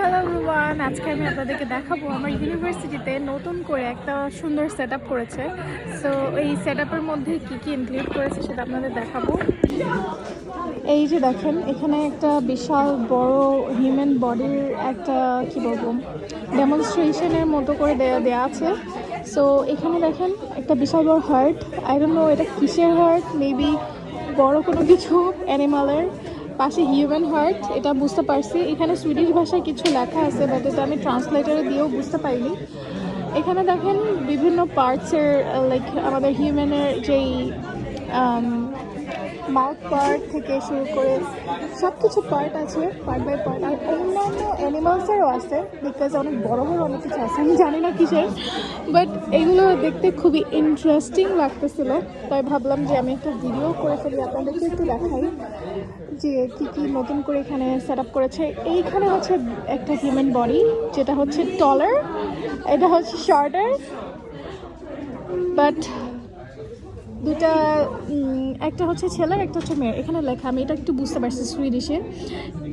Hello everyone, আজকে আমি আপনাদেরকে দেখাবো আমার ইউনিভার্সিটিতে নতুন করে একটা সুন্দর সেট আপ করেছে। সো এই সেট আপের মধ্যে কী কী ইনক্লুড করেছে সেটা আপনাদের দেখাবো। এই যে দেখেন, এখানে একটা বিশাল বড় হিউম্যান বডির একটা কী বলবো ডেমনস্ট্রেশনের মতো করে দেয়া আছে। সো এখানে দেখেন একটা বিশাল বড় হার্ট, আই ডোন্ট নো এটা কিসের হার্ট, মেবি বড় কোনো কিছু অ্যানিমালের। পাশে হিউম্যান হার্ট, এটা বুঝতে পারছি। এখানে সুইডিশ ভাষায় কিছু লেখা আছে, বাট এটা আমি ট্রান্সলেটারে দিয়েও বুঝতে পারিনি। এখানে দেখেন বিভিন্ন পার্টসের, লাইক আমাদের হিউম্যানের যেই মাউথ পার্ট থেকে শুরু করে সব কিছু পার্ট আছে, পার্ট বাই পার্ট। আর অন্যান্য অ্যানিমালসেরও আছে, বিকজ অনেক বড় বড় অনেক কিছু আছে, আমি জানি না কিসের, বাট এগুলো দেখতে খুবই ইন্টারেস্টিং লাগতেছিল। তাই ভাবলাম যে আমি একটা ভিডিও করে ফেলি, আপনাদেরকে একটু দেখাই যে কী কী নতুন করে এখানে সেট আপ করেছে। এইখানে হচ্ছে একটা হিউম্যান বডি, যেটা হচ্ছে টলার, এটা হচ্ছে শর্টার, বাট দুটা একটা হচ্ছে ছেলের, একটা হচ্ছে মেয়ের। এখানে লেখা, আমি এটা একটু বুঝতে পারছি সুইডিশে।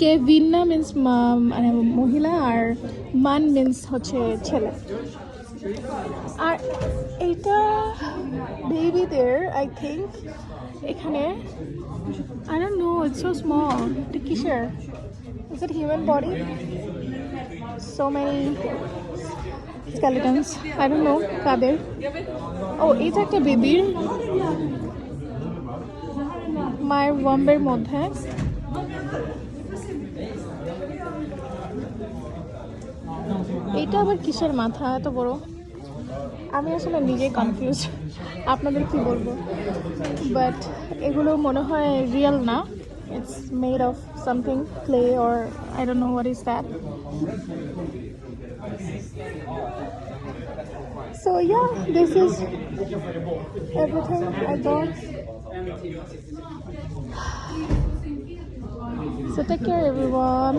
কেভিন্না মিন্স মানে মহিলা, আর মান মিন্স হচ্ছে ছেলে। আর এইটা বেবিদের আই থিঙ্ক এখানে, I don't know, it's so small. এটা কিসের? Is it human body? So many skeletons, I don't know কাদের। ও, এটা একটা বেবির মায়ের ওয়াম্বের মধ্যে। এটা আবার কিসের মাথা এত বড়? আমি আসলে নিজেই কনফিউজ, আপনাদের কি বলবো। বাট এগুলো মনে হয় রিয়েল না, it's made of something, clay or I don't know what is that. So yeah, this is everything I got. So take care everyone.